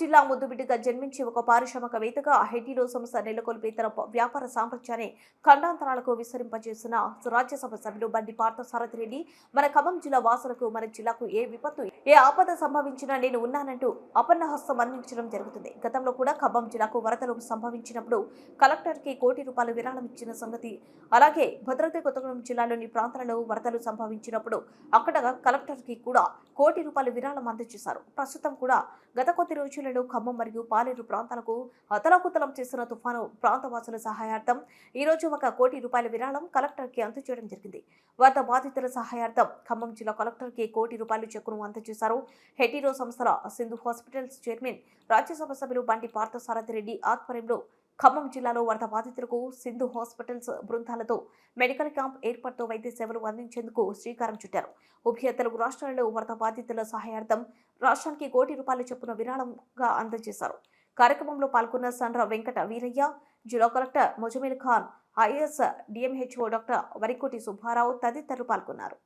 జిల్లా ముద్దుబిడ్డగా జన్మించి ఒక పారిశ్రామికవేత్తగా హెటీలో సంస్థ నెలకొల్పి తన వ్యాపార సామర్థ్యాన్ని ఖండాంతరాలకు విస్తరింపజేసిన రాజ్యసభ సభ్యులు బండి పార్థసారథి రెడ్డి మన ఖమ్మం జిల్లా వాసులకు మన జిల్లాకు ఏ విపత్తు ఏ ఆపద సంభవించినా నేను ఉన్నానంటూ అపన్నహస్తం అందించడం జరుగుతుంది. గతంలో కూడా ఖమ్మం జిల్లాకు వరదలు సంభవించినప్పుడు కలెక్టర్కి ₹1,00,00,000 విరాళం ఇచ్చిన సంగతి, అలాగే భద్రాద్రి కొత్తగూడెం జిల్లాలోని ప్రాంతాలలో వరదలు సంభవించినప్పుడు అక్కడ కలెక్టర్కి కూడా ₹1,00,00,000 విరాళం అందజేశారు. ప్రస్తుతం కూడా గత కొద్ది రోజులలో ఖమ్మం మరియు పాలేరు ప్రాంతాలకు అతలాకుతలం చేసిన తుఫాను ప్రాంతవాసుల సహాయార్థం ఈ రోజు ₹1,00,00,000 విరాళం కలెక్టర్కి అందజేయడం జరిగింది. వరద బాధితుల సహాయార్థం ఖమ్మం జిల్లా కలెక్టర్కి ₹1,00,00,000 చెక్కును అందజేశారు. హెటీరో సంస్థల సింధు హాస్పిటల్స్ చైర్మన్ రాజ్యసభ సభ్యులు బండి పార్థసారథి రెడ్డి ఆధ్వర్యంలో ఖమ్మం జిల్లాలో వరద బాధితులకు సింధు హాస్పిటల్స్ బృందాలతో మెడికల్ క్యాంప్ ఏర్పాటుతో వైద్య సేవలు అందించేందుకు శ్రీకారం చుట్టారు. ఉభయ తెలుగు రాష్ట్రాలలో వరద బాధితుల సహాయార్థం రాష్ట్రానికి ₹1,00,00,000 చొప్పున విరాళంగా అందజేశారు. కార్యక్రమంలో పాల్గొన్న సండ్ర వెంకట వీరయ్య, జిల్లా collector Muzammil Khan, is DMHO doctor Varikuti Subbarao తదితరులు పాల్గొన్నారు.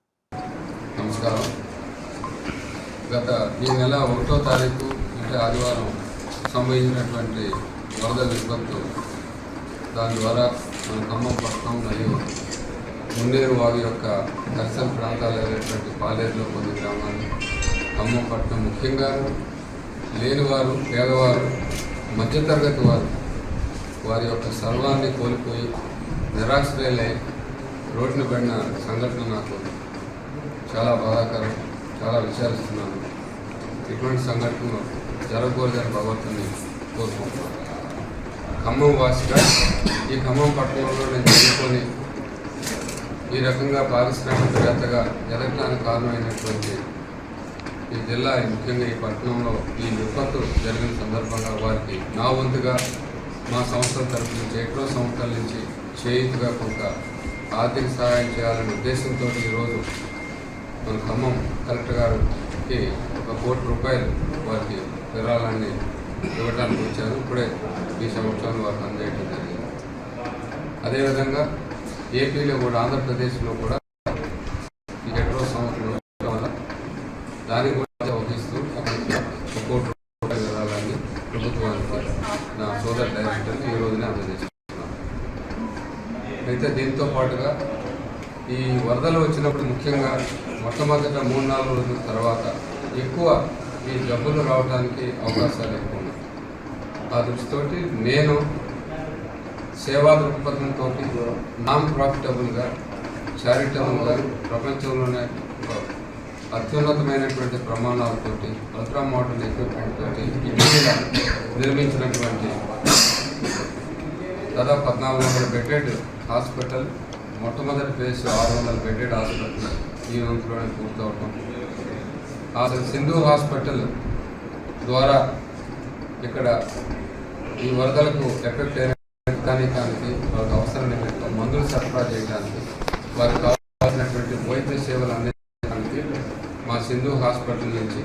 నమస్కారం. గత ఈ నెల 1వ తారీఖు అంటే ఆదివారం సంభవించినటువంటి వరద విపత్తు, దాని ద్వారా మన ఖమ్మం పట్టణం మరియు మున్నేరు వాగు యొక్క దర్శన ప్రాంతాలైనటువంటి పాలేరులో కొన్ని గ్రామాలు, ఖమ్మం పట్టణం ముఖ్యంగా లేనివారు, పేదవారు, మధ్యతరగతి వారు వారి యొక్క సర్వాన్ని కోల్పోయి నిరాశ్రయులై రోడ్డున పడిన సంఘటన నాకు చాలా బాధాకరం. చాలా విచారిస్తున్నాను. ఇటువంటి సంఘటనలు జరగకూడదని భగవంతుని కోరుకుంటున్నాను. ఖమ్మం వాసిగా ఈ ఖమ్మం పట్టణంలో నేను చదువుకొని ఈ రకంగా పారిశ్రామికవేత్తగా ఎదగడానికి కారణమైనటువంటి ఈ జిల్లా, ముఖ్యంగా ఈ పట్టణంలో ఈ విపత్తు జరిగిన సందర్భంగా వారికి నా వంతుగా మా సంస్థల తరఫు నుంచి ఎన్నో సంవత్సరాల నుంచి చేయుతుగా కొంత ఆర్థిక సహాయం చేయాలనే ఉద్దేశంతో ఈరోజు మన ఖమ్మం కలెక్టర్ గారికి ₹1,00,00,000 వారికి విరాళాన్ని ఇవ్వడానికి వచ్చారు. ఇప్పుడే ఈ సంవత్సరంలో వారికి అందజేయడం జరిగింది. అదేవిధంగా ఏపీలో కూడా, ఆంధ్రప్రదేశ్లో కూడా ఈ ఎన్నో సంవత్సరం వల్ల దానికి కూడా వహిస్తూ ₹1,00,00,000 విరాళాన్ని ప్రభుత్వానికి నా సోదర డైరెక్టర్కి ఈ రోజునే అందజేస్తున్నాను. అయితే దీంతో పాటుగా ఈ వరదలు వచ్చినప్పుడు ముఖ్యంగా మొట్టమొదట 3-4 రోజుల తర్వాత ఎక్కువ ఈ జబ్బులు రావడానికి అవకాశాలు ఎక్కువ ఉన్నాయి. ఆ దృష్టితోటి నేను సేవా దృక్పథంతో నాన్ ప్రాఫిటబుల్గా, చారిటబుల్గా ప్రపంచంలోనే అత్యున్నతమైనటువంటి ప్రమాణాలతోటి అల్ట్రా మోడర్న్ ఎక్విప్మెంట్ తోటి ఇండియాలో నిర్మించినటువంటి దాదాపు 1,400 బెడెడ్ హాస్పిటల్, మొట్టమొదటి ఫేజ్ 600 బెడెడ్ హాస్పిటల్ ఈ రోజులోనే పూర్తవటం. ఆ సింధు హాస్పిటల్ ద్వారా ఇక్కడ ఈ వరదలకు ఎఫెక్ట్ అయిన దానికి వాళ్ళకి అవసరమైన మందులు సరఫరా చేయడానికి, వారికి కావాల్సినటువంటి వైద్య సేవలు అందించడానికి మా సింధు హాస్పిటల్ నుంచి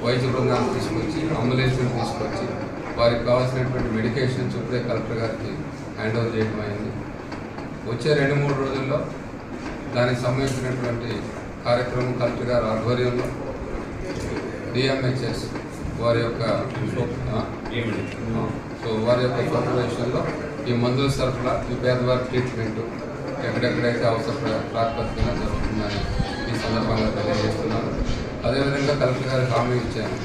వైద్య బృందాన్ని తీసుకొచ్చి, అంబులెన్స్ని తీసుకొచ్చి వారికి కావాల్సినటువంటి మెడికేషన్స్ ఇప్పుడే కలెక్టర్ గారికి హ్యాండ్ ఓవర్ చేయడం అయింది. వచ్చే 2-3 రోజుల్లో దానికి సంబంధించినటువంటి కార్యక్రమం కలెక్టర్ గారి ఆధ్వర్యంలో డిఎంహెచ్ఎస్ వారి యొక్క సూపర్విజన్లో ఈ మందుల సరఫరా, ఈ పేదవారి ట్రీట్మెంట్ ఎక్కడెక్కడైతే అవసర ప్రాతిపదికన జరుగుతుందని ఈ సందర్భంగా తెలియజేస్తున్నాను. అదేవిధంగా కలెక్టర్ గారికి హామీ ఇచ్చాను.